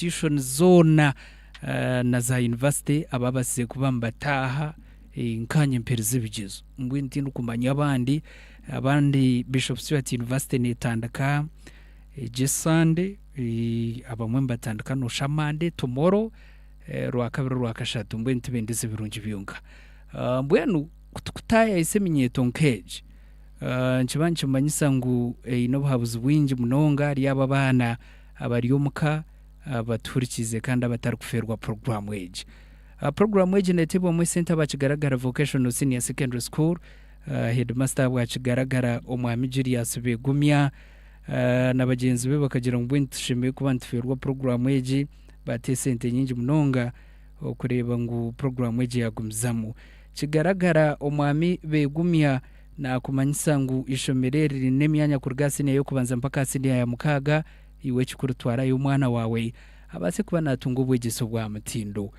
institution zona na za university ababasize kuba mbataha nkanye mpereze bigezo mbwindi nukumanya abandi Bishop Stewart University nitandaka jesande abamwe mbatandaka no shamande tomorrow rwakabiri rwakashatu mbwindi bendeze birungi byunga mbwenu kutaya iseminyeto nkeje nchibanchi manyisa ngu ino buhabuzi bwingi munonga ari aba bana abaryomuka abaturikize kandi abatari kuferwa program wage program wage netebo mu center bakigaragara vocational senior secondary school headmaster bakigaragara omwami Julius Begumya na bagenzi be bakagira ngo bwintishimiye kuba ntiferwa program wage batesente nyingi munonga okureba ngo program wage yagumzamu kigaragara omwami Begumya na kumanyisa ngu ishomereri n'emyanya kurgasi neyo kubanza mpaka sini ya mukaga iwe kikurutwara y'umwana wawe abase kuba natunga ubwegeso bwa mutindo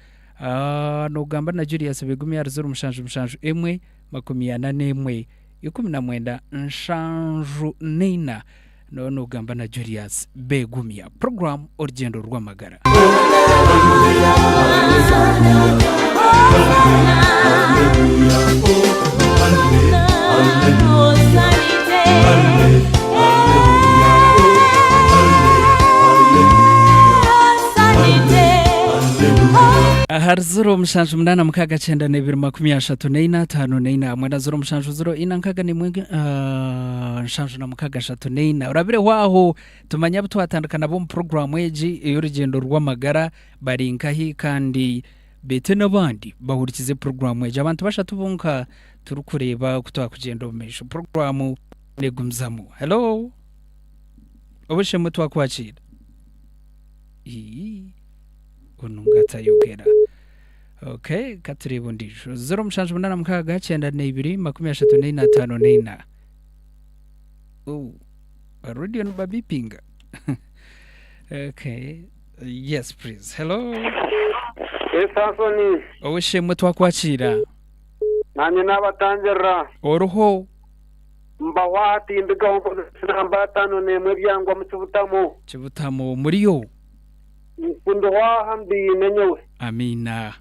no gamba na Julius Begumya arzuru mushanju emwe 41 19 nshanju nina no gamba na Julius Begumya program urugendo rw'amagara harzuru mushanju mnana mukaga chenda nebiri 34 mwenda zuru mushanju zuru inankaga ni mwenge nshanju na mukaga 34 urabire waho tumanya butwatandukana bo mu program eji y'urugendo rw'amagara bari nkahi kandi bete n'abandi bahurikize program eji abantu bashatu bunka turukureba kutwakugenda umesho program negumzamu hello obushe mutwa kwakira unungata yogera okay katurebo ndisho 0 radio no babipinga okay yes please hello Esasoni obushe mutwa kwakira nanye nabatangira oruho mbawati ndiga namba 5 nemwe byangwa mu kibutamo muri yo kundo hambi nenyewe amina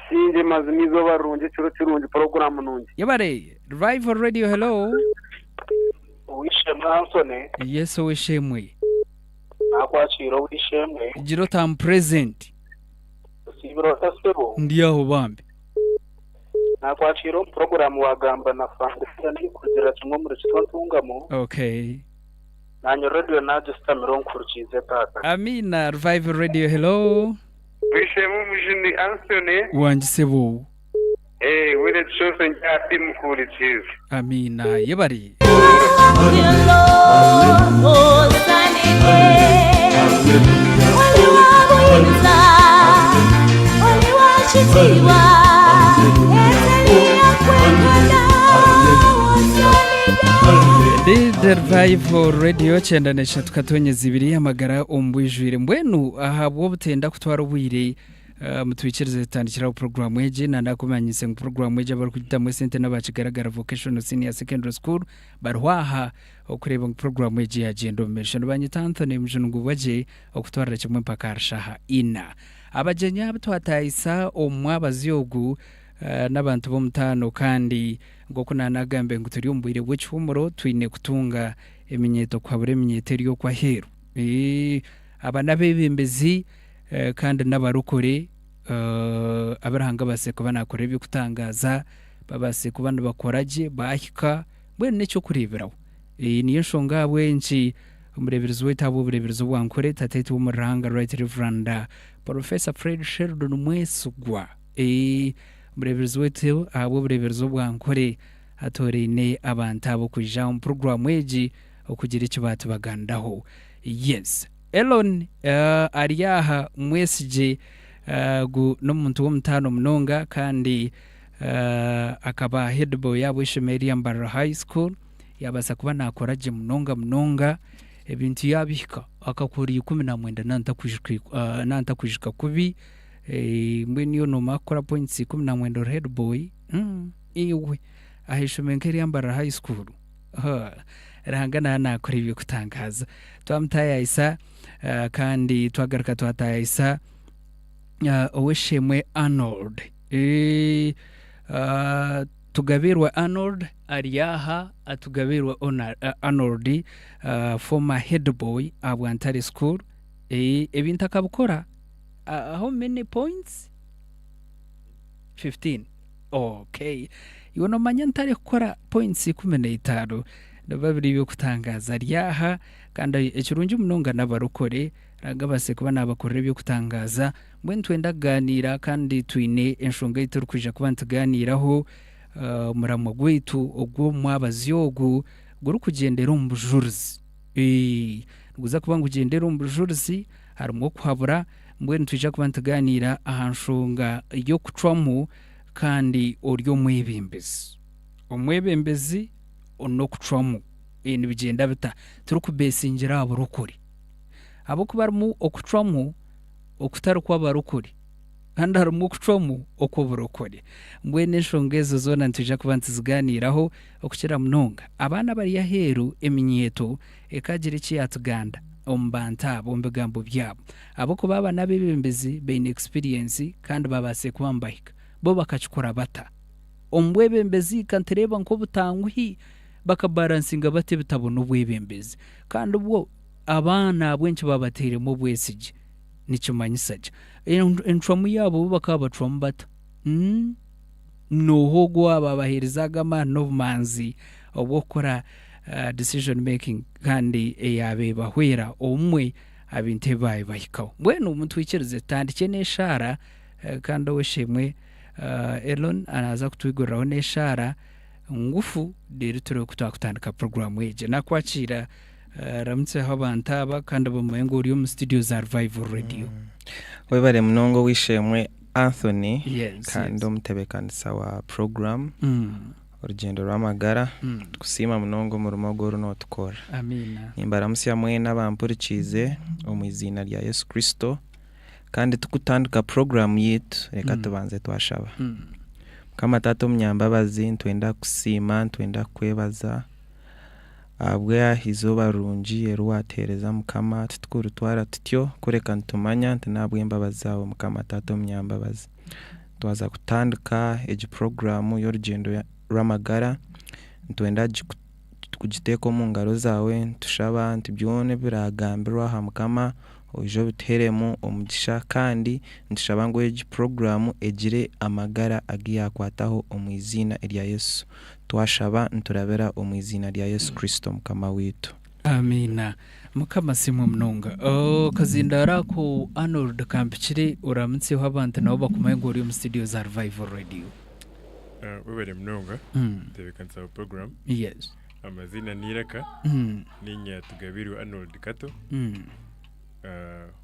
sinje mazimizo barunje kirunje program nunje yabare rival radio hello wishe mwansone yes wishemwe nakwachiro wishemwe jiro tam present sibiro tasebo ndiyaho bambi nakwachiro program wagamba na fanda ni kugira kimwe muri kitwatungamo okay nanyo radio naje stamiron kurchize tata amina revival radio hello wishemu mujini ansone wanjisebo wile chose njati mkurichize amina yebari The Revival Radio chenda nesha tukatonye zibiri amagara ombwijwire mbwenu ahabwo butenda kutwara ubwire mutwikirize tandikira program eje nandakumanyise ngo program eje bari kujita mu center n'abakigaragara vocational senior secondary school barwaha okureba ngo program eje yagendo mission banyitantho nemjungu baje okutwara kimwe mpaka arshaha ina abajenya abtwatayisa omwabaziyogu n'abantu bo mutano kandi ngo kunanagambe ngo turi umbwire bw'icumuro twine kutunga eminyeto kwa bure minyeteriyo kwa heru abana bebembezi kandi n'abarukore abaranga baseko banakore byo kutangaza babase kubana bakoraje bahika bwene nicyo kureberaho niyo shonga bwenci umureberezi wetabo bureberezi bwankore tatete w'umuranga right reverend Professor Fred Sheldon Mwesugwa umureberezi wetu abo bureberezi bwankore atorene abantu abo kuja mu program eji okugira icyo batubagandaho yes Elon ariyaha mwesije gu n'umuntu w'umutano munonga kandi akaba head boy yabo ishemeri Yambara High School yabasa kuba nakoraje munonga ebintu yabika akakuri 19 nanta kujika kubi mbweni yo no makora points 19 head boy iwe ahishomengeri Yambara High School rahangana nakora ibyo kutangaza twamutayayisa kandi twagaruka twatayayisa oweshemwe Arnold tugabirwa Arnold ariyaha atugabirwa Arnold former head boy abwantare school ebintu akabukora how many points 15 okay iwono manya ntare gukora points 15 babiri byo kutangaza ryaha kandi ekirungi munonga n'abarokore ragabase kuba nabakorera byo kutangaza mwe ntwenda ganira kandi twine enshonga ituru kuja kuba ntuganiraho muramo gwitu ogwo mwabazyogu guru kugendera umbujuruzi nguza kuba ngugendera umbujuruzi harimo kuhabura mwe ntwija kuba ntuganira ahanshonga yo kucwamu kandi oryo mwebembezi omwebembezi ono kucwamu nibigenda bita turi kubesingira abarokore abo kubarmu okucwamu okutari kwabarokore kandi harimo kucwamu okubarokore mbwene nshongezo zona ntija kuba ntiziganiraho okukira munonga abana bari yaheru eminyeto ekagira iki yatuganda ombanta bombegambo byabo abo kubaba nabebembezi beine experience kandi babase kubambahika bo bakachukura bata ombwebembezi kantereba nko butangwi bakabaransinga bate bitabona ubwebembezi kandi ubwo abana bwenshi babatere mu bwesije nicumanyisage entramu yabo bakabacwa bata nohogwa babaherezaga amano manzi obokora decision making kandi eyabe bahwera omwe abinte baye bahikaho mbwene umuntu wikirize tandike neshara kandi weshemwe Elon anaza kutwigoreraho neshara ngufu deri turi kutandika program yeje nakwakira ramutse habantaba kandi bamuyengo uri mu studio za Revival Radio webare munongo wishemwe Anthony kandi omutebekandisa wa program urugendo rw'amagara kusima munongo mu rumogo runo tukora amina nimbaramusya mwena abampurikize mu izina rya Yesu Kristo kandi tukutandika program yetu reka tubanze twashaba kama tato mnyambabazi ntwenda kusima ntwenda kwebaza abwe hizoba rungi erwatereza mukama tukurutwara tutyo kureka ntumanya ntinabwe mbabazawo mukama tato mnyambabazi twaza kutandika eji program y'urugendo rw'amagara ntwenda kugiteko mu ngaro zawe tushaba ntibyone biragambirwa ha mukama ojo biteremo umugisha kandi ndishaba ngo eji program egire amagara agiya kwataho omwizina rya Yesu twashaba nturabera omwizina rya Yesu Kristo mukama witu amina mukama simwe munonga kazindara ko Arnold Kampchire uramutse abantu nabo bakumaye uri mu studio za Revival Radio webere munonga tebekansa program yes amazina niraka ninya tugabiru Arnold Kato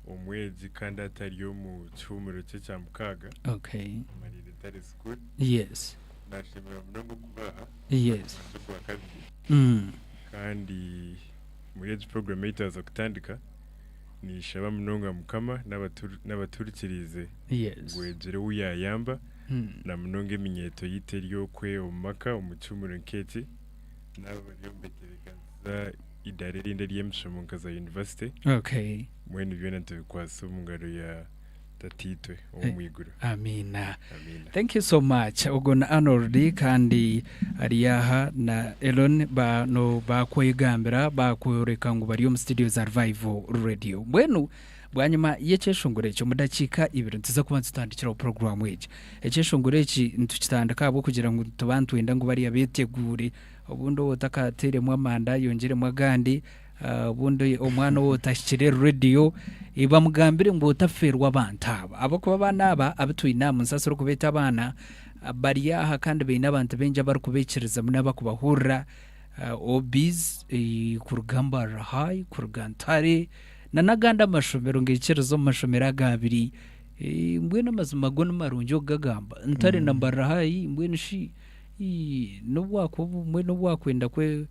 omwezi kandi atariyo mu cyumuro cye cya mukaga okay marire tari school yes nashimira munongo kubaha yes kwa kabiri kandi muri program itaza kutandika ni shaba munonga mukama n'abaturikirize yes gwegere uyayamba na munonge minyeto yiteriyo kwe omaka umucyumuro nketi n'abariyo mbeterekanza idare rinde ry'emishomo nkaza university okay mwene byona tubikwasa mu ngaro ya tatitwe omwiguru amina thank you so much ogona Arnold kandi ariyaha na Elon no bakwegambira bakwereka ngo bari mu studio za Revival Radio mbwenu bwanyuma yekeshongore cyo mudakika ibiro ntiza kuba tutandikira program weje ekeshongore ki ntukitandaka abo kugira ngo tubantu wenda ngo bari abetegure obundo wotakateremo amanda yongeremo agandi bundi omwana wotashyire radio iba mugambire ngo utaferwa abantaba abo kuba banaba abitwina munsasoro kubeta abana bari yaha kandi beina abantu benje bari kubekereza munaba kubahurra obiz kurugamba rahai kurugantare na naganda mashomero ngekerezo mashomero agabiri mbwene mazima gono marunjo gagamba ntare namba rahai mbwene shi nubwako mwe nubwakwenda kwe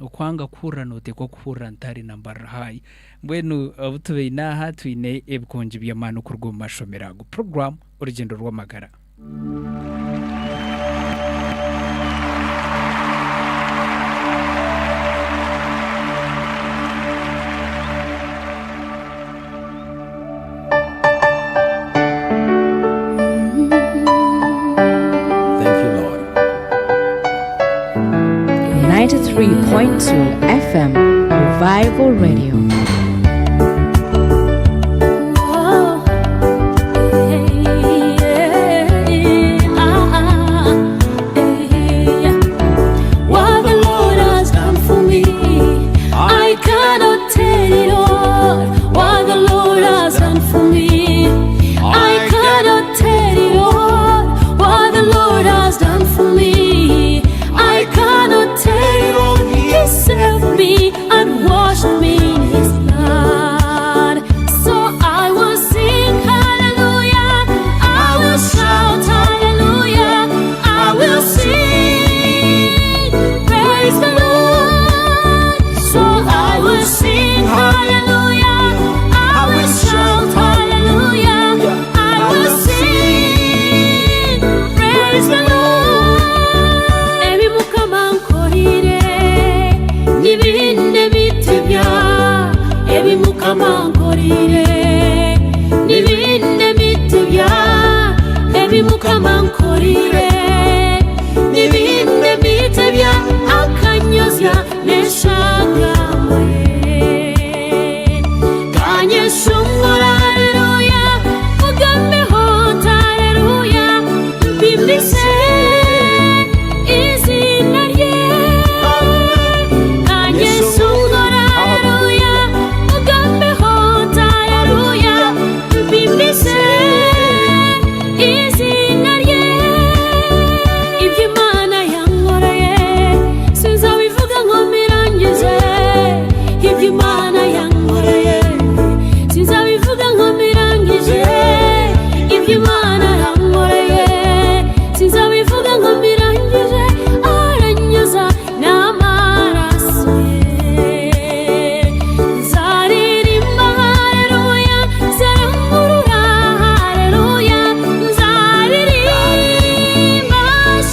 okwanga kura note ko kura ntari namba rahai mbwenu abutube inaha twine ebikonje by'amano kurwo mashomerago program urugendo rw'amagara to FM Revival Radio. What the Lord has done for me, I cannot tell it all. What the Lord has done for me, I cannot tell it all. What the Lord has done for me, I cannot tell it all. He saved me and washed me in His blood. So I will sing hallelujah, I will shout hallelujah, I will sing, praise the Lord. So I will sing hallelujah, I will shout hallelujah, I will sing, praise the Lord. Ebi mukama nkorire nibinde bitebya, ebi mukama nkorire nibinde bitebya, ebi mukama nkorire nibinde bitebya, akanyozya neshagawe kanyeshungura haleluya, ugambeho haleluya, bimbise izina rye kanyeshungura haleluya, ugambeho haleluya, bimbise izina rye. Ibyo Imana yankoreye sinzabivuga ngo mbirangize, ibyo Imana yankoreye sinzabivuga ngo mbirangije, ibyo Imana yankoreye sinzabivuga ngo mbirangije, aranyuza n'amaraso ye. Nzaririmba haleluya, nzarangurura haleluya, nzaririmba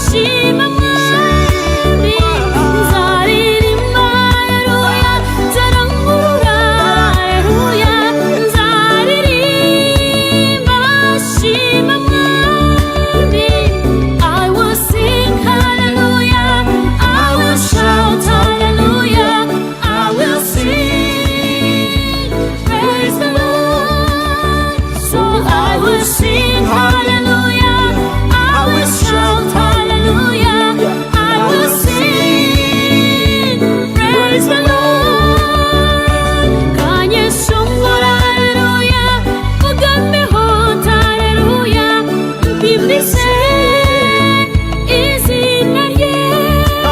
shima mwami, nzaririmba haleluya, nzarangurura haleluya, nzaririmba shima mwami. I will sing hallelujah, I will shout hallelujah, I will sing, praise the Lord. So I will sing hallelujah, I will shout hallelujah, I will sing, praise the Lord. Kanyeshungura haleluya, ugambeho haleluya, bimbise izina rye.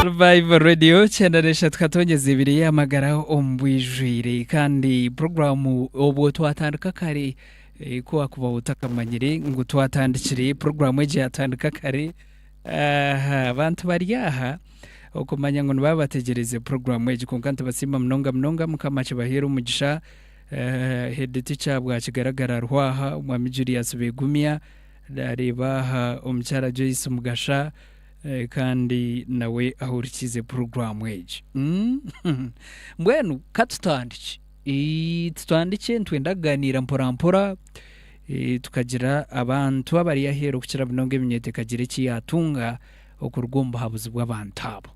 Revival Radio cyendaresha twatongeza ibiri y'amagara ombwijwire kandi programu obwo twatandika kare ko kuba utakamanyire ngo twatandikire programu eje yatandika kare abantu bari aha okumanya ngo babategereze programu eje konkanta basima mnonga mukamache bahera umugisha hedeti cyabwa kigaragara rwaha umwami Julius Begumia dareba umucyara Joyce Mugasha kandi nawe ahurikize programu eje mbwenu katutandiki tutandike ntwendaganira mpora tukagira abantu abari yahero kukira binonge binyete kagira iki yatunga okurugomba habuzi bw'abantu abo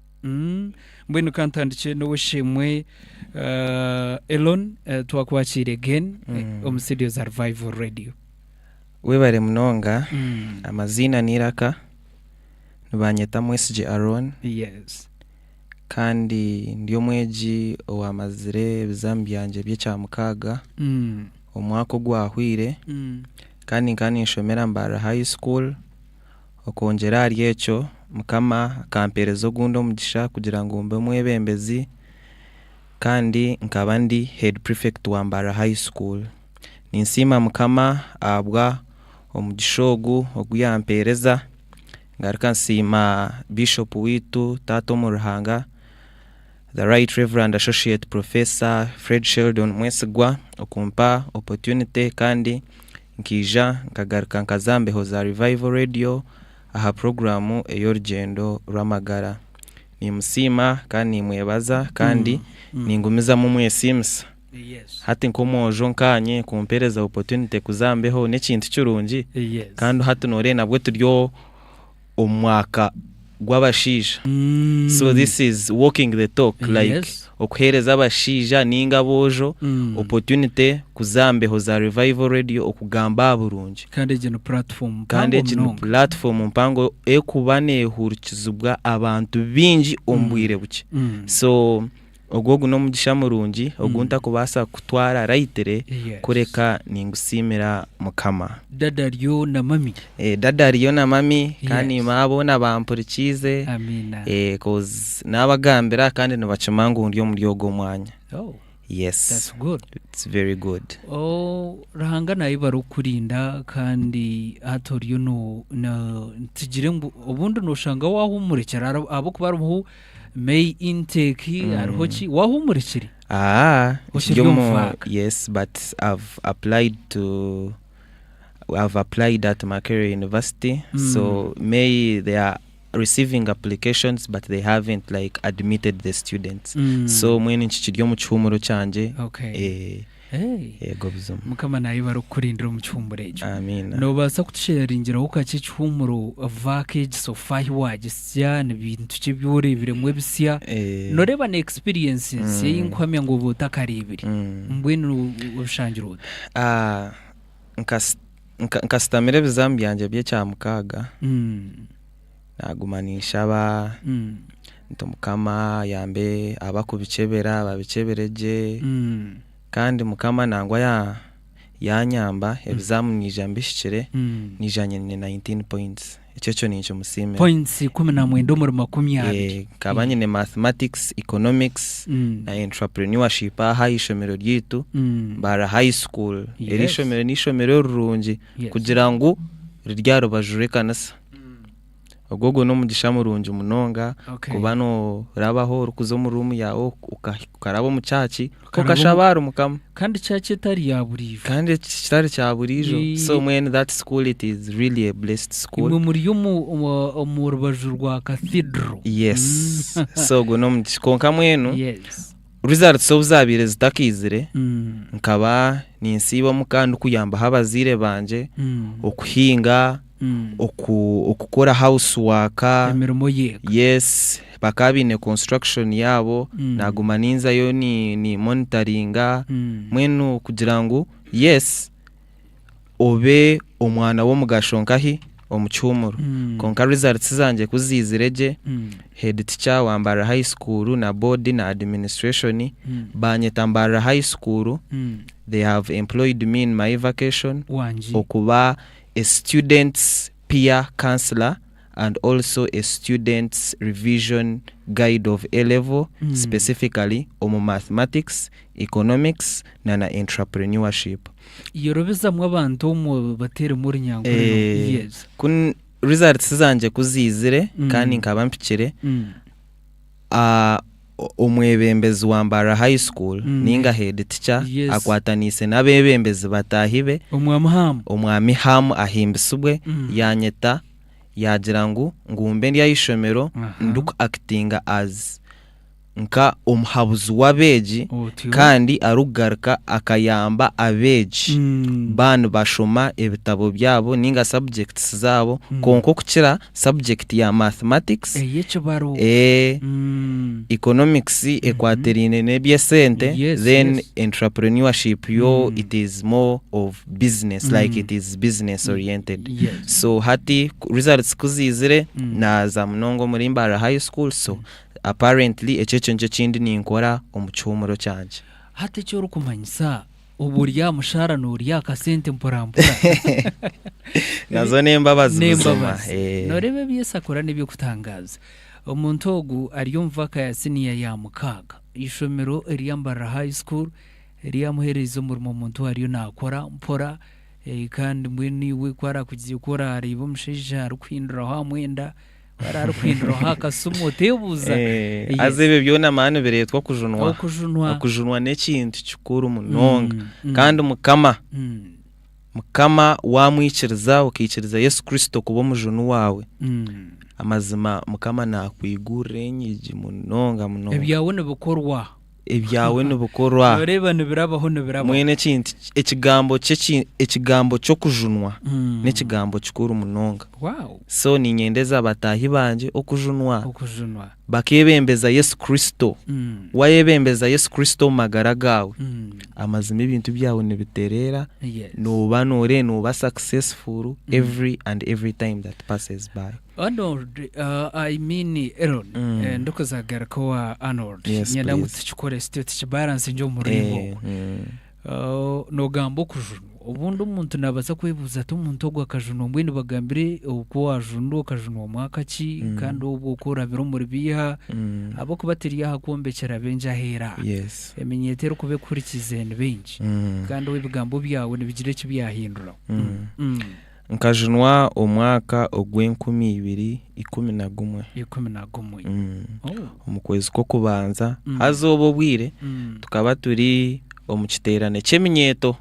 mbwenu kantandike no wishimwe Elon twakwakire again studio za Revival Radio. webare munonga amazina niraka nubanyeta Mwesije Aaron. Yes. Kandi ndiyo mweji owamazire bizambi yanje by'ecyamukaga omwaka gwahwire kandi nshomera Mbara High School okongera ari ekyo mukama akamperezo gundo mugisha kugira ngo mbe mwebembezi kandi nkaba ndi head prefect wa Mbara High School. Ninsima mukama abwa omugishogu oguyampereza ngaruka nsima Bishop witu Tato Muruhanga, the Right Reverend Associate Professor Fred Sheldon Mwesigwa okumpa opportunity kandi nkija nkagaruka nkazambe hoza Revival Radio aha programu eyorugendo rw'amagara. Ni musima kandi nimwebaza kandi ningumiza mu mwesimsa. Yes. Hati nkomojo nkanye kumpereza opportunity kuzambeho n'ekintu cyurungi. Yes. Kandi hati nore nabwo turyo omwaka gw'abashija. So this is walking the talk, like Yes. okuhereza abashija ninga bojo opportunity kuzambeho za Revival Radio okugamba aburungi kandi gino platform kandi mpango kino munonga. platform mpango ekuba nehurikizibwa abantu bingi ombwire buke. So ogwo no mugisha murungi ogunta kubasa kutwara raitere Yes. kureka ningusimira mukama. Dadaryo na mami. Dadariyo na mami kandi Yes. mabona bampurikize Amina. cause nabagambira kandi nabacumangu ndiyo muri yogo mwanya. Oh, Yes, that's good. it's very good. Rahanga nayo barukurinda kandi hatoriyo no tugire ngo ubundi nushanga wahumurekera abo kubaruhu May intake ariho ki wahumurekere. Ndiyo Ushiryo yes, but I've applied at Makerere University. So they are receiving applications but they haven't like admitted the students. So mwene nchikiryo mu cyumuro cyanje. Okay. Hey. Gobzo. Mukama nayo barukurindira mu cyumuro ejo. Amina. No basa kutusharingira ukaci cyumuro vacation so fahi wagisya n'ibintu cy'ibyore biremwe bisya. No reba na experiences y'inkwamya ngo butakaribiri. Mbwenu ubushangiro. Nkasitamire bizambi yanje bye cyamukaga. Nagumanisha aba ntomukama yambe abakubicebera babicebereje. Kandi mukama nangwa yanyamba ebizamu nijambishikire nijanye ni 19 points. Icyo nico musime points 19 muri 20. Kabanye ne mathematics, economics na entrepreneurship high shomero ryitu bara high school. Eri shomero ni shomero rurungi kugira ngo ryaro bajurekanasa. Ogogo no mugisha murungi munonga kubano rabaho rukuzo mu room yawo ukarabo mu cyaci ukashabara umukama kandi cyaci tari yaburijo kandi kitari cyaburijo. So when that school it is really a blessed school. Imwe muri yo mu rubaju rwa cathedral. Yes. So go no mugiskonka mwenu. Yes. Results so zabire zitakizire nkaba ninsiba mukandi kuyamba habazire banje okuhinga okukora housework. Yes, bakabine construction yabo nagumaninza yo ni monitoringa mwenu kugira ngo yes obe omwana wo mugashonkahi omucyumuro konka results zanje kuzizireje. Head teacher wambara high school na board na administration banyetambara high school. They have employed me in my vacation okuba a student's peer counselor and also a student's revision guide of A-level, specifically on mathematics, economics na entrepreneurship. Yorobeza mwabantu mu batere muri nyangoro. Yes. Kun results zanje kuzizire kandi nkaba mpikire omwebembezi wambara high school ninga head teacher akwatanise nabebembezi batahibe omwami hamu ahimbisubwe yanyeta yagira ngo ngumbe ndi yishomero nduku actinga as nka omhabuzi wabeji kandi arugaruka akayamba abeji banu bashoma ebitabo byabo ninga subjects zabo konko kukira subject ya mathematics economics ekwaterine nebyesente then entrepreneurship yo it is more of business like it is business oriented. So hati results kuzizire na za mnongo muri Mbara high school. So apparently echecho nje kindi ninkora omucyumuro cyanje hati cyo rukumanyisa uburya mushara nuriya kasente mpurampura nazo nembabazi norebe byesakora nibyo kutangaza omuntu ogu ariyumva ka yasiniya ya mukaga ishomero eriyambara high school eriyamuherezo muri muntu ariyo nakora mpora kandi mwini we kwara kugiye kora aribo mushija rukwindura hamwenda bararukwindura hakasumo tebuza azebe byona mane beretwa kujunwa n'ekintu kikuru munonga kandi mukama wamwikiriza ukikiriza Yesu Kristo kuba mujunu wawe amazima mukama nakwigure nyiji munonga ebyawone bukorwa ebyawe nibukorwa ureba nibirabaho nibirabaho mwene kintu ekigambo cyo kujunwa n'ekigambo kikuru munonga. Wow. So ninyendeza abatahi banje okujunwa okujunwa bakebembeza Yesu Kristo. Wayebembeza Yesu Kristo magara gawe amazima ibintu byawe nibiterera nuba nore nuba successful every time that passes by. Arnold, I mean Aaron, ndokozagara ko Arnold nyenda ngutukikore state balance njo murimo no gambo kujunwa ubundi umuntu nabaza kwibuza ati umuntu ogwa kajunwa mbwini bagambire uko wajunwa kajunwa mwaka ki kandi ubwo ukora biro muri biha abo kubatiriya hakombekera benja hera emenyetero kube kurikize benji kandi wibigambo byawe nibigire ki byahindura. Nkajunwa omwaka ogw'2011 omukwezi ko kubanza hazobo bwire tukaba turi omukiterane kyeminyeto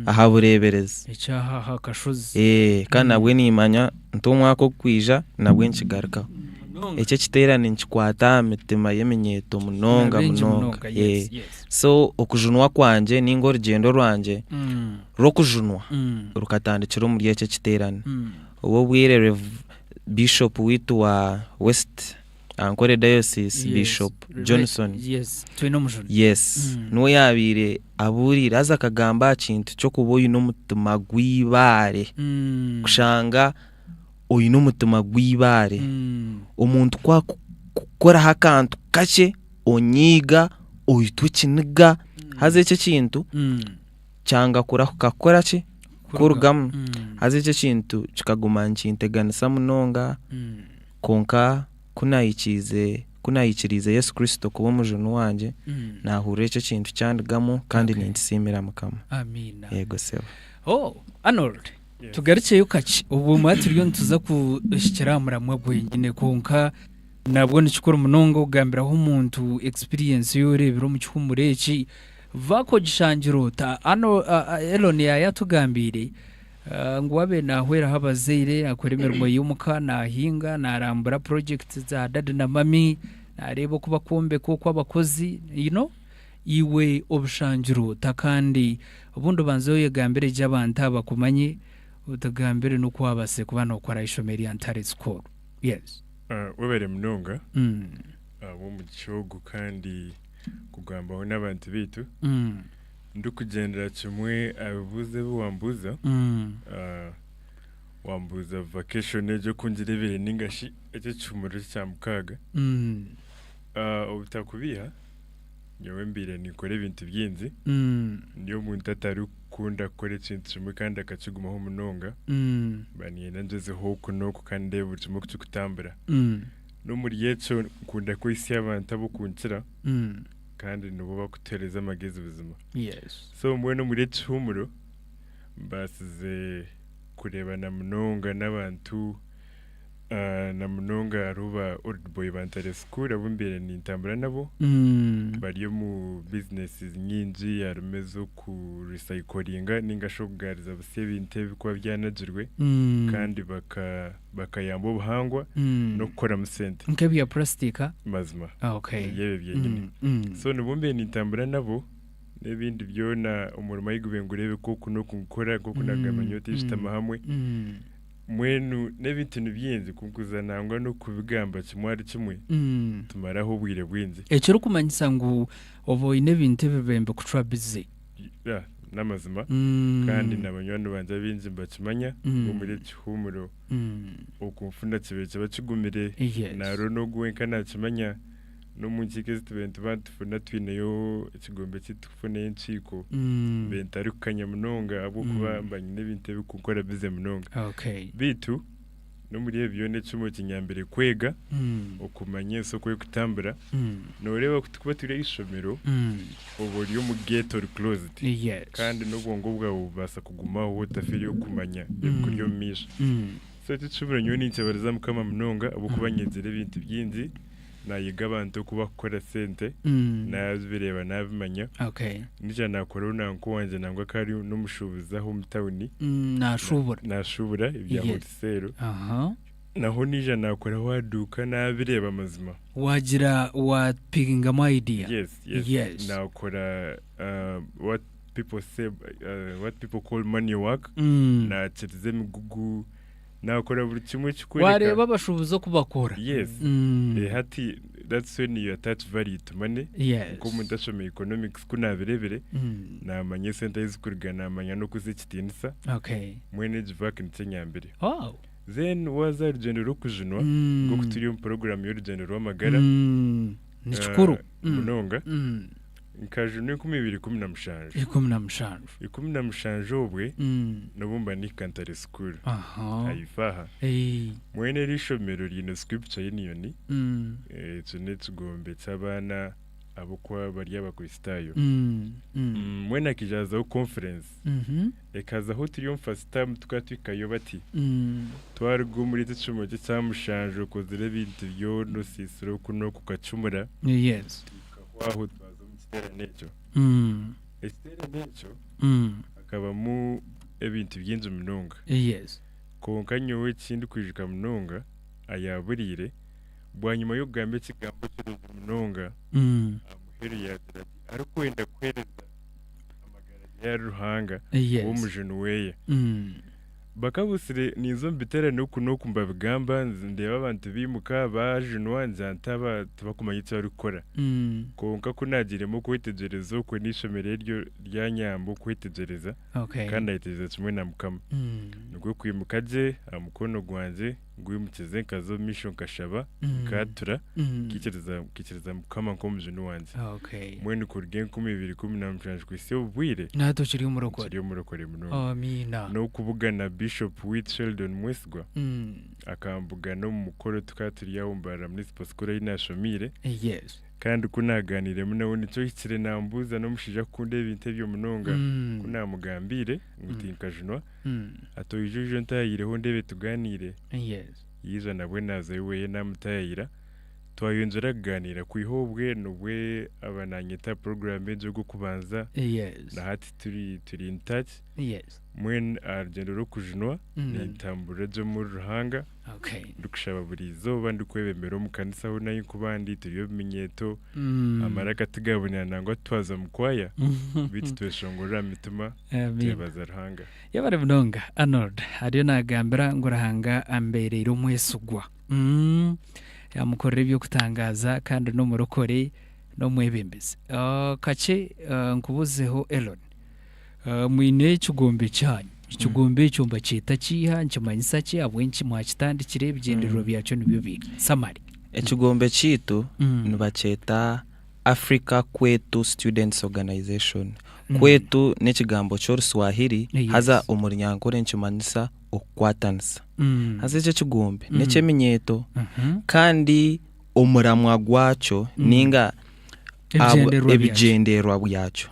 aha burebereza ecyaha hakashozi kandi nabwe nimanya ntomwaka okwija nabwe nkigaruka ecyo kiterane nkikwata mitima yeminyeto munonga so okujunwa kwanje ningo rugendo rwanje rokujunwa rukatandikira muri ecyo kiterane uwo bwire Bishop witu wa West Ankole Diocese Bishop Johnson no yabire aburira aza kagamba kintu cyo kuboyi no mutima gwibare kushanga oyi no mutima gwibare umuntu kwa kukora hakantu kace onyiga oyitwikiniga haze icyo kintu cyanga kurakora ki kurugam haze icyo kintu kikaguma nkinteganisa munonga konka kunayikirize Yesu Kristo kuba mujunu wanje nahure icyo kintu cyandigamo kandi nintisimira mukama. Amina. Yego seba. Arnold tugaruke yukaci ubu maturiyo ntuza kushikira muramwe bwenyine konka nabwo nikikora munongo ugambiraho umuntu experience yorebero mu cyumureki vako gishangiro ta Eloni yatugambire ngo wabe nahwera habazire akora imirimo y'umuka nahinga narambura project za dad na mami nareba kuba kombe ko kwabakozi iwe obushangiro takandi ubundi banzo yegambire j'abanta bakumanye utagambire no kwabase kubana ukora ishomeri antare school. Webere munonga abo mu gihugu kandi kugambaho n'abantu bitu ndukugendera kimwe abivuze wambuza wambuza vacation ejo kungirebere ningashi ecyo cyumuro cya mukaga ubutakubiha nyewe mbire nikore ibintu byinzi niyo muntu atari kunda kore ikintu kimwe kandi akakigumaho munonga baniye nangezeho kuno kandi burimo kutambura no muri yeco kunda ko isi y'abantu abukunkira kandi nubo bakutereza amagezi ubuzima. So mwe no muri cyumuro basize kureba na munonga n'abantu na munonga ruba old boy bantare school abumbere ni ntambura nabo bari mu businesses nyinji yarumezo ku recyclinga ningashogariza busebinte bikwa byanagirwe kandi bakayamba ubuhangwa no gukora musente nkabi ya plastica mazima. Yebe byenyine so nubumbere ni ntambura nabo n'ibindi byona umurimo y'igubengurebe ko kuno gukora ko kunagamanyota ishitama hamwe mwenu n'ebintu byinzi kukuzanangwa no kubigamba kimwari kimwe tumaraho bwire bwinzi ecyo rukumanyisa ngo obo inebintu bibembe kutra busy n'amazima kandi nabanywana banje binzi mbakimanya muri cyhumuro okumfunda kibeke bakigumire naro no gwenka nakimanya no munchike zitubente batufuna twineyo ikigombe kitufune inciko bentari kukanya munonga abo kubambanye n'ibinte bikukora bize munonga bitu no muri ebyo ne cyumo kinyambere kwega okumanye soko yo kutambura no reba kuba turi ishomero obori yo mu gate or closed kandi no bwongo bwawo basa kuguma wo tafiri yo kumanya kuryo misha so cyubura nyoni cyabariza mukama munonga abo kubanyezere ibintu byinzi nayiga abantu kuba gukora sente nazibireba nabimanya nija nakora unanko wanje nangwa kari n'umushubuza ho mutawuni nashubura ibya hotsero naho nije nakora waduka nabireba amazima wagira wapingamo idea. Yes. nakora what people say what people call money work na chirize migugu nakora buri kimwe kikwereka wareba bashubuzo kubakora. hati that's when you attach value to money. Ko mundashome economics kunabirebere namanye sente izikurigana amanya no kuzikitinisa. Mwene jivaka ntinyambere. Then waza urugendo rwo kujunwa ngo kuturi mu program y'urugendo rw'amagara nikikuru munonga nkajunwe 2015 obwe nobumba ni Kantare School ayifaha mwene rishomero rino scripture y'iniyoni tsone tugombe tsabana abukwa bari abakristayo mwene akijaza ku conference ekaza ho turi first time tukatwikayo bati twargo muri tsumo cyamushanje kozire bintu byo no sisiro kuno kukacumura kwaho twazo mutera neco estera neco akaba mu ebintu byinzu munonga konkanyo we kindi kwijika munonga ayaburire bwanyuma yo gambe kigambo cyo munonga amuheri ya ari kwenda kwereza amagara ya ruhanga wo mujunu weye bakabusire nizo mbitera no kunokumba bigamba ndeba abantu bimuka bajunwa nzantaba tubakumanyitse ari gukora konka kunagiremo kwitegereza uko nishomere ryo rya nyambo kwitegereza kandi ayiteza kimwe na mukama nubwo kwimukaje amukono gwanje ngwimukize kazo mission kashaba katura kikiriza mukama ko mujunu wanje mwene kurgen 2015 kwisi obwire nato kiri umurokore muno amina no kubugana Bishop with Sheldon Mwesgwa akambuga no mukoro tukaturi yawumbara muri Pascal y'inashomire kandi kunaganire muno nico kikire nambuza no mushija kunde ibintu byo munonga kunamugambire ngutinkajunwa ato ijojo ntayireho ndebe tuganire yizo nabwe naza yiwe namutayira twayonzera kuganira kwihobwe nubwe abananyeta program ejo gukubanza na hati turi in touch mwen argendo ro kujunwa nitambura jo mu ruhanga dukushaba buri zoba ndikwebemera mu kanisa ho nayo kubandi turiyo bimenyeto amaraka tugabona nango twaza mukwaya biti tweshongora mituma tebaza ruhanga yabare bunonga Arnold ariyo nagambira ngo rahanga ambere ro mwesugwa yamukorera ibyo kutangaza kandi no murokore no mwebembeze kace nkubuzeho Elon mwine kigombe cyanyu ikigombe cyumba cyita kiha nkimanyisa ki abwenki mwakitandikire bigenderero byacu nibyo biri samari ekigombe kitu nibacheta Africa Kwetu Students Organization kwetu n'ekigambo cy'Oruswahili haza umuryango nkimanyisa okwatanisa haza icyo kigombe n'ekimenyeto kandi umuramwa gwacho ninga ebigenderwa byacu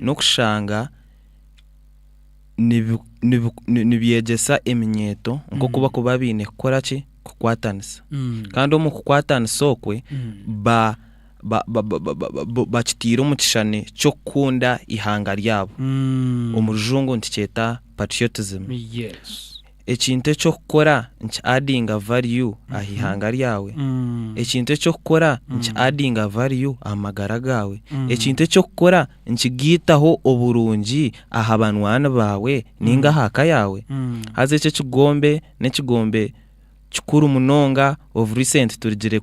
no kushanga nibyegesa eminyeto ngo kuba bine kukora ki kukwatanisa kandi mu kukwatanisa okwe bakitira umukishane cyo kunda ihanga ryabo umurujungu nticyeta patriotism ekintu cyo gukora nki adding value ahihanga ryawe ekintu cyo gukora nki adding value amagara gawe ekintu cyo gukora nki gitaho oburungi ahabanwana bawe ninga haka yawe haze cyo kigombe n'ekigombe kikuru munonga of recent turigire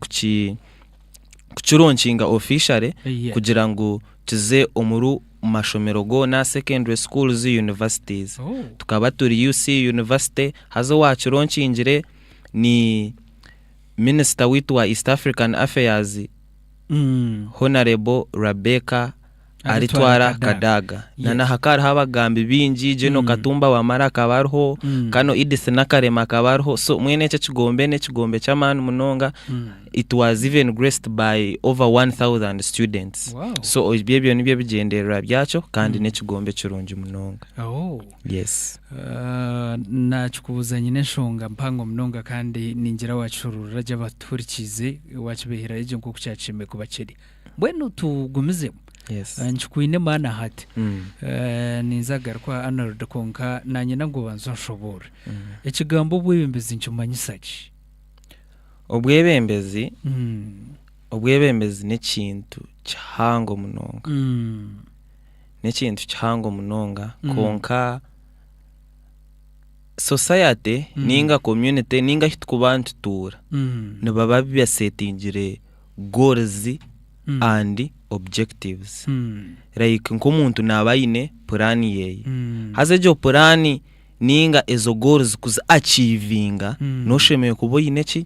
kukironkinga officially kugira ngo kize omuru mashomero go na secondary schools universities tukaba turi UC University hazo wakironkingire ni Minister witwa East African Affairs Honorable Rebecca Aritwara Kadaga na hakari habagambi bingi Jeno Katumba wa Maraka barho kano Idris Nakarema kabarho so mwene cyo kigombe n'ekigombe cy'amanu munonga it was even graced by over 1000 students so ibyo nibyo bigenderera byacho kandi n'ekigombe kirungi munonga yes nakubuzanye n'enshonga mpango munonga kandi ningira wacurura ry'abaturikize wakibehera ejo nko kucyacime kubakiri bwenu tugumize nchikuine mana hati ninzagarwa Arnold konka nanye nango banzo nshobora ekigambo bwibembeze nchumanyisaki obwebembezi n'ekintu kihango munonga n'ekintu kihango munonga konka society ninga community ninga hitukubantu tura nibaba byasetingire goals and objectives like nk'omuntu nabayine plan yeye haze jo plan ninga ezo goals kuza achievinga noshemeye kuboyine ki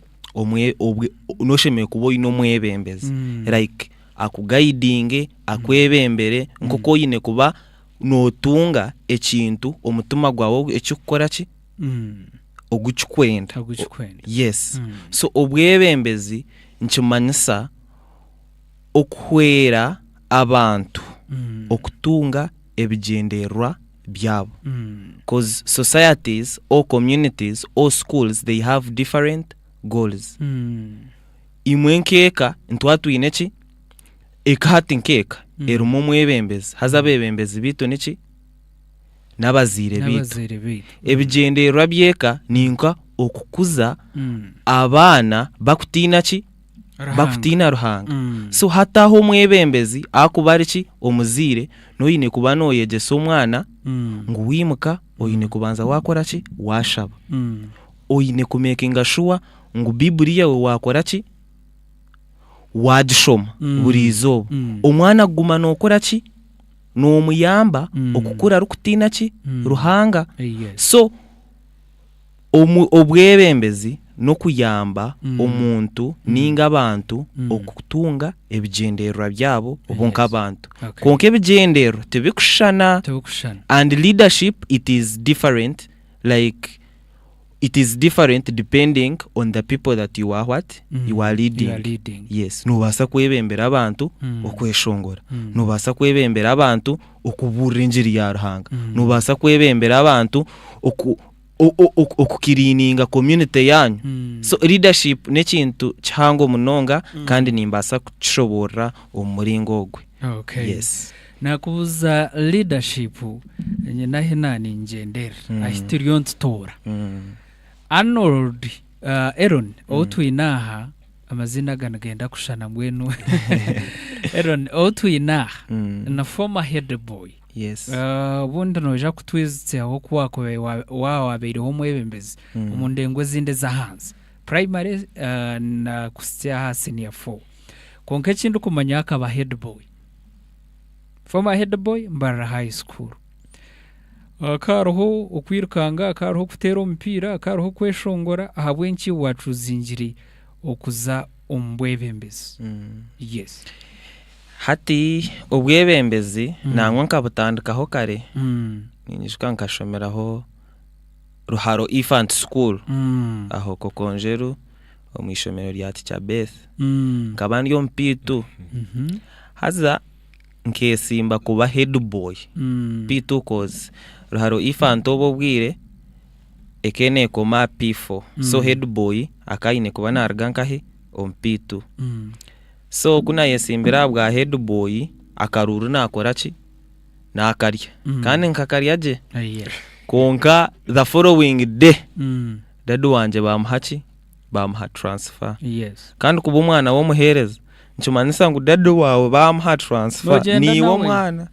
noshemeye kuboyine omwebembezi like akuguiding akwebembere nkoko yine kuba notunga ekintu omutuma gwawo ekikukora ki oguchikwenda yes so obwebembezi nkimanyisa okuhwera abantu okutunga ebigenderwa byabo because societies or communities or schools they have different goals imwe nkeka ntwatwine ki ekahati nkeka erumo mwebembezi haza bebembezi bito niki nabazire bito ebigenderwa byeka ninka okukuza abana bakutina ki bakutina ruhanga so hataho mwebembezi akubari ki omuzire noyine kuba noyegesa omwana nguwimuka oyine kubanza wakora ki washaba oyine kumakinga sure ngu Bibiliya we wakora ki wajishoma buri izoba omwana guma nokora ki nomuyamba okukura rukutina ki ruhanga so obwebembezi no kuyamba omuntu ninga abantu okutunga ebigenderwa byabo obonka abantu konke ebigenderwa tebikushana and leadership it is different like it is different depending on the people that you are what you are leading. Yes nubasa kwebembera abantu okweshongora nubasa kwebembera abantu okubura injiri ya ruhanga nubasa kwebembera abantu okukirininga community yanyu so leadership nekintu kihango munonga kandi nimbasa kuchobora omuringo ogwe yes nakubuza leadership nahe nani ngendera ahitiriyo ntora Arnold Aaron otwinaha amazina ganagenda kushana mwenu Aaron otwinaha na former head boy yes bundi noja kutwizitse aho kwako wabere ho mwebembezi umundengwe zinde za hanze primary na kusya ha senior 4 konke kindu kumanya akaba head boy former head boy mbara high school akaroho okwirukanga akaroho kutera omupira akaroho kweshongora ahabwenki watuzingiri okuza ombwebembezi yes hati obwebembezi nangwa nkabutandikaho kare ninyishika nkashomeraho Ruharo Infant School aho kokonjeru omwishomero lya Teacher Beth kabandi yo mpitu haza nkesimba kuba head boy pitu cause Ruharo Infant obobwire ekene koma P4 so head boy akaine kuba nargankahe ompitu so kuna yesimbira bwa head boy akaruru nakora ki nakarya kandi nkakarya je konka the following day dadu wanje bamuhaki bamuha transfer yes kandi kuba umwana wo muhereza nchumanisa ngo dadu wawe bamuha transfer ni wo mwana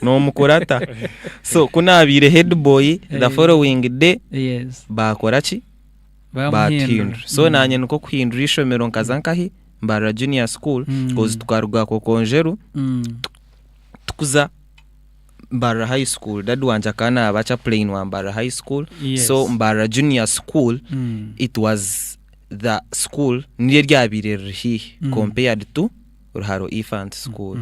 no mukurata so kuna abire head boy the following day yes bakora ki bamuhindura so nanye nuko kuhindura ishomero nkazankahi mbara junior school cause tukaruga ko konjeru tukuza mbara high school dadu wanja kana abacha plain wa mbara high school so mbara junior school it was the school niye ryabirere hi compared to Ruharo Infant School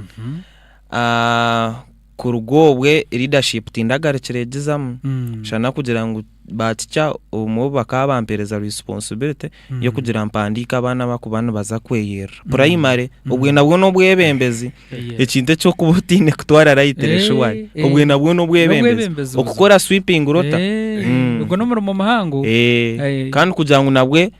kurugobwe leadership tindagarekerejezam shana kugira ngo baticha umubaka bampereza responsibility yo kugira mpandika abana bakubana baza kweyera primary ubwe nabwo no bwebembezi ekinte cyo kubutine kutwara right wari ubwe nabwo no bwebembezi okukora sweeping rota ubwo no mu mahango kandi kugira ngo nabwe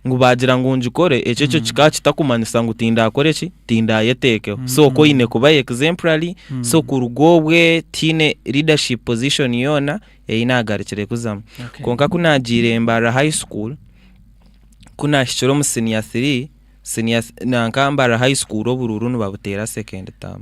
ngo bagira ngo njikore ecyo kitakumanisa ngo tinda akore ki tinda yeteke so ko ine kuba exemplary so kurugobwe tine leadership position yona inagarikire kuzama konka kunagire mbara high school kuna hishoro mu senior 3 senior nankambara high school obururu nubabutera second term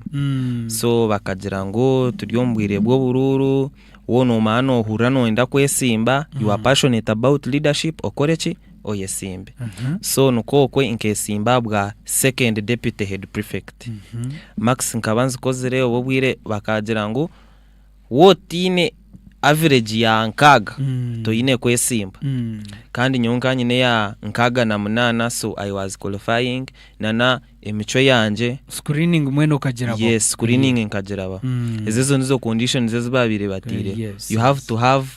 so bakagira ngo turyombwire bwo bururu wono mano hurano enda kwesimba you are passionate about leadership okoreki oyesimbe so nukokwe inkesimba bwa second deputy head prefect Max nkabanzi kozere obubwire bakagira ngo wotine average ya nkaga to ine kwesimba kandi nyonka nyine ya nkaga na munana so I was qualifying nana emicho yanje screening mweno kagirabo yes screening nkagiraba ezezo nizo conditions zezibabire batire you have to have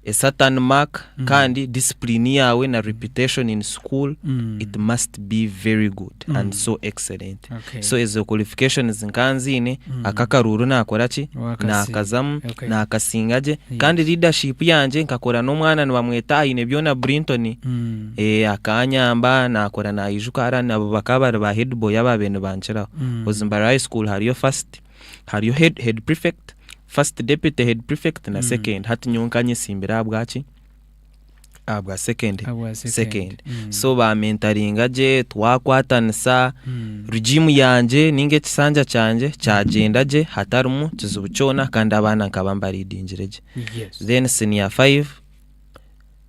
a certain mark kandi discipline yawe na reputation in school it must be very good and so excellent so ezo qualifications nkanzine akakaruru nakoraki na akazamu na akasingaje kandi leadership yanje nkakora no mwana nibamweta ine byona Brinton akanyamba nakora na ijukara nabo bakabara ba head boy ababene banchira Ozimbara High School hariyo head prefect first deputy head prefect na second hati nyonkanye simbira bwaki abwa second so ba mentoringa je twakwatanisa regime yanje ninge kisanja canje cyagenda je hatarumu kizubucona kandi abana nkabamba leadingireje then senior 5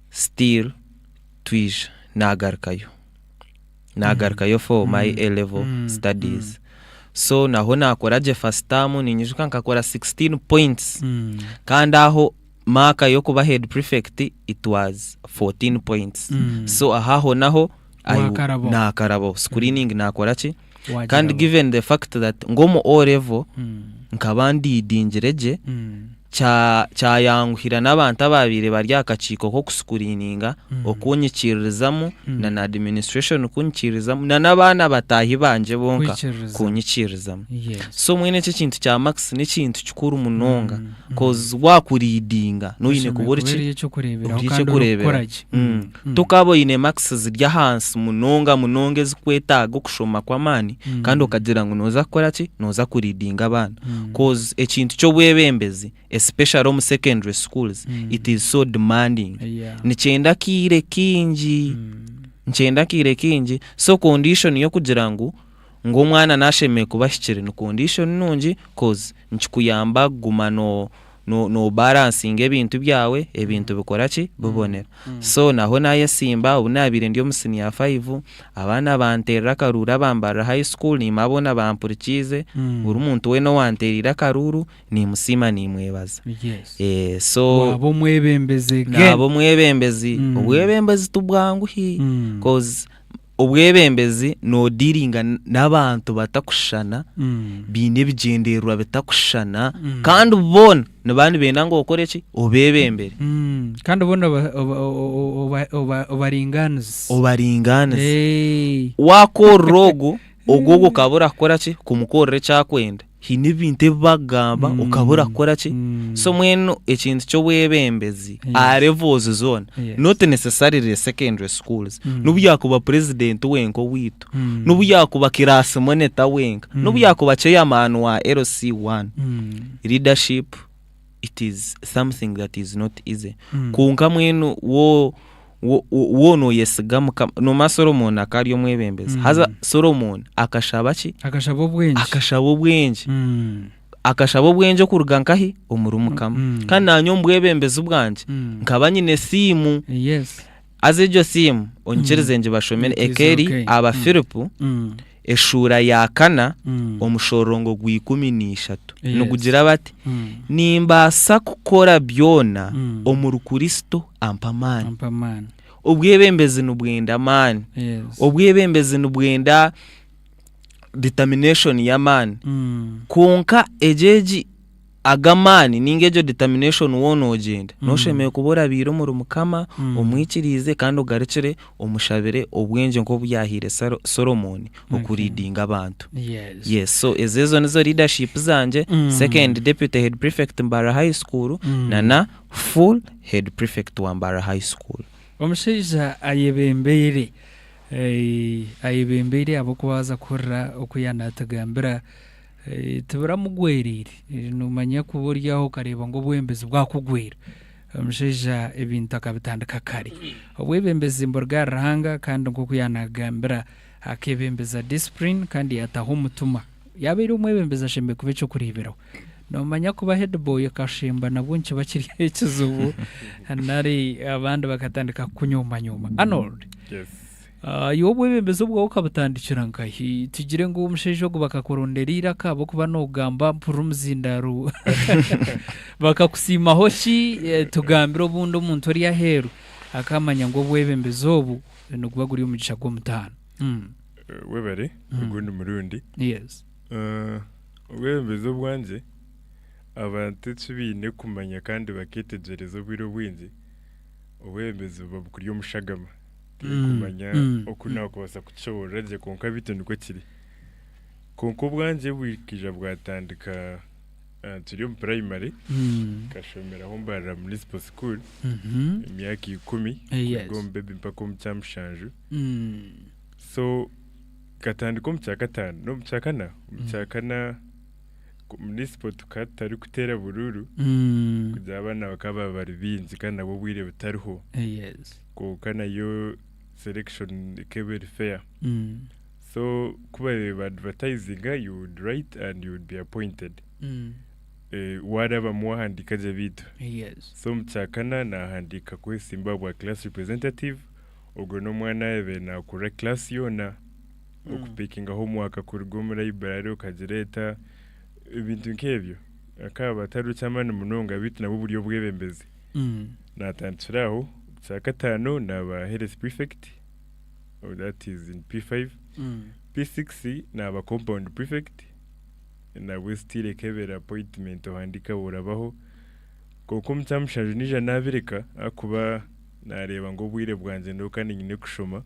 still twije nagarkayo for my A level studies so naho nakoraje first term ninyujuka nkakora 16 points kandi aho maka yo kuba head prefect it was 14 points so aho naho nakarabo screening nakorachi kandi given the fact that ngomo O level nkabandi dingereje cha yanguhira n'abantu ababire bari akaciko ko kuscreeninga okunyikirizamu na administration kunyikirizamu na nabana batahi banje bonka kunyikirizamu so mwene cyo kintu cya Max ni kintu cyukuru munonga cause wakuridinga noyine kubura cyo kurebera tukabo ine Max zirya hansi munonge zikwetaga kushoma kwa mani kandi ukagira ngo noza koraki noza kuridinga abana cause ekintu cyo bwebembezi especially in secondary schools it is so demanding nichenda kire kinji so condition yo kugira ngo mwana nasheme kubashikire no condition nungi cause nchikuyamba gumano no balancing ebintu byawe ebintu bikoraki bubonera so naho naye simba ubunabire ndiyo musenior 5 abana banterera karura bambara high school ni mabona bampurikize buri muntu we no wanterira karuru ni musima ni mwebaza so abo mwebembeze ubwebembezi tubwanguhi cause ubwebembezi no dealinga n'abantu batakushana bine bigenderwa bitakushana kandi ubona nabandi benda ngo okoreki obebembere kandi ubona obaringanize wakorogo ogogo kabura koraki kumukorere cyakwenda hini binte bagamba ukabura koraki so mweno ekintu cyo webembezi arevoze zone not necessarily secondary schools nubu yakuba president wenko wito nubu yakuba kirasi moneta wenka nubu yakuba chairman wa LC1 leadership it is something that is not easy kunka mweno wono yesigamu no Solomon akariyo mwebembezi haza Solomon akashaba ubwenje kurugankahi omurumukama kandi nanyo mbwebembezi ubwanje nkabanyine simu azejo simu oncherezenje bashomene ekeri aba Philipu eshura yakana omushorongo gwi13 no kugira bati nimbasa kukora byona omurukristo ampamani ubwebembezi n'ubwenda man ubwebembezi n'ubwenda determination ya man konka ejeji agamani ningejo determination wono ogenda noshemeye kubora biro mu rumukama omwikirize kandi ugarekere omushabire obwenje nko byahire Solomon okuridinga abantu yes so ezezo nizo leadership zanje second deputy head prefect Mbara High School na full head prefect wa Mbara High School omushiza ayebembere abo kubaza korra okuyana tagambira tubura mugwerire numanya kuburyaho kareba ngo bwembezi bwakugwira omushaija ebintu akabitandika kare obwebembezi mborgarahanga kandi nk'uko yanagambira akebembeza discipline kandi yataho umutima yabaire umwebembeza ashembe kuba icyo kureberaho nomanya kuba headboy akashimba nabunki bakiri ekizubu nari abandi bakatandika kunyuma Arnold iyo bwebembeza ubwo ukabutandikira ngahi tugire ngo umushaija ngo bakakoronderira kabo kuba no gamba mpuru muzindaro bakakusima hoshi tugambira obundi omuntu ari aheru akamanya ngo bwebembeza obu no kuba guri umugisha gwo mutano webare ugundi murundi yes ubwebembeza bwanje abantu tubine kumanya kandi bakitegereza bwiro bwinzi ubwebembeza babukuriye umushagama kumanya okuna kwasa kuchobora je konka bitu niko kiri konko bwanje bwikija bwatandika turi mu primary kashomera ho mbara municipal school imyaka 10 gombe bimpaka mu cyamshanje so katandika mu cyakatano no mu cyakana municipal tukatari kutera bururu kujya abana bakaba bari binzi kandi nabo bwire butariho ko kana yo selection kebel fair so kuba advertising you would write and you would be appointed whatever muhandika je bitu so mchakana na handika kwe Zimbabwe class representative ubwo no mwana ebe na kure class yona okupikinga homework kurgo muri library ukagireta ibintu nkebyo akaba taru cyamana munonga bitu nabo buryo bwebembeze natantiraho cyakatano naba health prefect or that is in P5 P6 naba compound prefect na westire kebera appointment handika burabaho koko mchamshanje nije nabireka akuba nareba ngo bwire bwanje ndo kandi nyine kushoma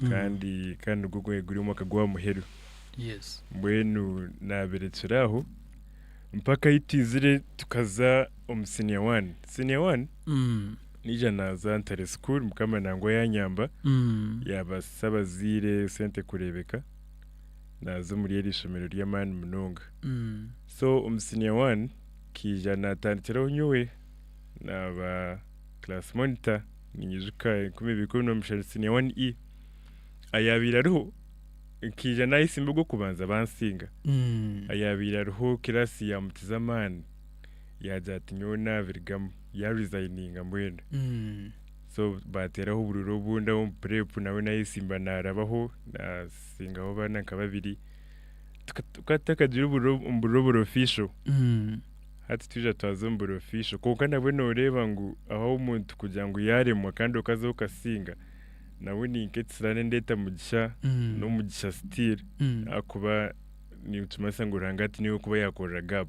kandi gugwe guri mu kagwa muheru mbwenu nabiretiraho mpaka itizire tukaza senior 1 nije naza ntare school mukama nango yanyamba yabasabazire sente kurebeka nazo muri eri shomero ry'amani munonga so senior 1 kija natandikiraho nyowe naba class monitor ninyijuka kumi bikono mshari senior 1E ayabiraho kija nayisimba go kubanza bansinga ayabiraho kirasi ya mutizamani yajati nyona virgam ya resigninga mwenda so bateraho bururo bunda wo prep nawe nayisimba narabaho nasingaho bana kababiri tukatakagira uburoboro official hati tuja twazomboro official konka nabwe noreba ngo aho umuntu kugira ngo yaremwa kandi ukaza ukasinga nawe ni nketsirane ndeta mugisha no mugisha still akuba ni utumasa ngo rangati niyo kuba yakora gap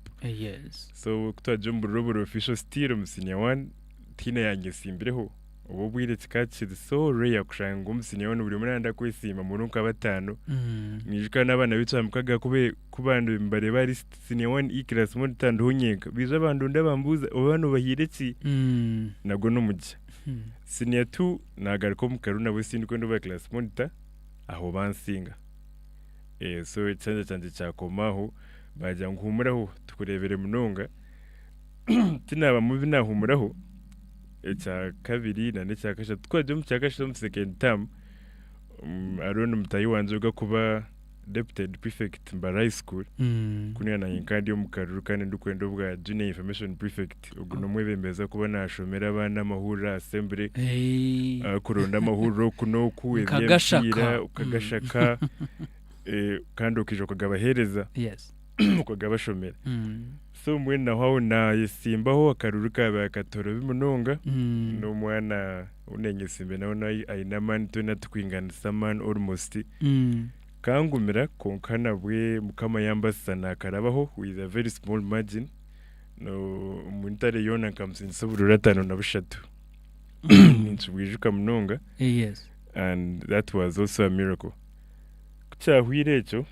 so kutwajomboro official still musinya 1 tina yange simbireho ubu bwire kikakiri so rare kushanga umusinya 1 buri munanda kwesima mu runka batano nijika nabana bitwamukaga kubandu mbare bari senior 1 class mu tando hunyenka biza bandu ndabambuza abantu bahireki nago no mujya senior 2 nagariko mu karuna bose ndiko ndo ba class monitor aho bansinga so cyanje cyakomaho bajya nguhumuraho tukurebere munonga tinaba mubi nahumuraho echa kabiri na necha kasha twaje mu cyakasha mu second term arone mutayi wanje uga kuba deputy prefect mba school kunya na yinkandi yo mukaruru kandi ndukwendo bwa junior information prefect ubwo no mwebembeza kuba nashomera abana amahura assembly kuronda amahuro kuno kuwebya ukagashaka kandi ukije kugabahereza ukagabashomera so mwena hawo na yisimbaho akaruruka bakatoro bimunonga no mwana unenye simbe naona ainamani tuna tukwingana saman almost kangumira konkana bwe mukama yambasana karabaho with a very small margin no muntare yona kamsinso bururatano na bushatu ninchubwijuka munonga and that was also a miracle kucyahwirecho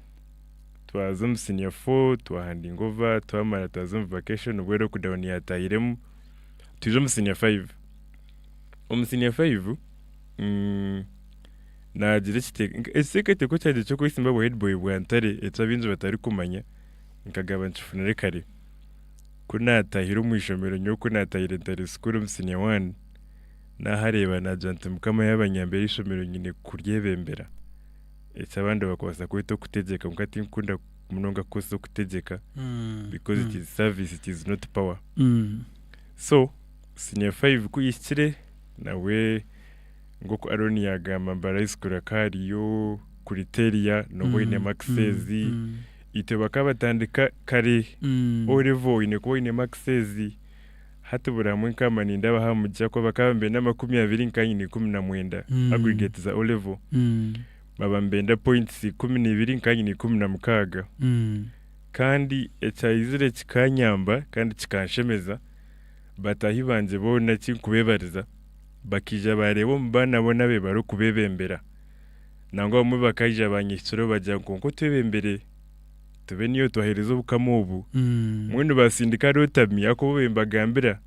twaza senior 4 twahanding over twamara twaza vacation ubwero kudawni yatayiremu tuje senior 5 senior 5 nagira kiteke esekete ko cyaje cyo kwisimba bo headboy bwantare etabinje batari kumanya nkagaba ncufunere kare kunatahira umwishomero nyo kunatahira intare school musinya 1 nahareba na jante mukama y'abanyambere ishomero nyine kuryebembera abandi bakwasa kwito kutegeka mukati nkunda munonga koso kutegeka because it is service, it is not power. So senior 5 kuyishyire nawe ngo ko Aroni yagamba mbarayisikura kariyo kuriteria no boine maxezi ite bakabatandika kare orevo ine ko ine maxezi hatubura mu kamani ndabaha mujya ko bakabambe na 20 nkanyine 19 aggregate za olevo babambenda points 12 nkanyine 16 kandi ecyayizire kikanyamba kandi kikanshemeza batahibanje bona kinkubebariza bakija barebo mbana bona be baro kubebembera nangwa mu bakajya banyisoro bajya ngo tubembere tube niyo twahereza ubukamubu mwene basindika rotami yakobembagambira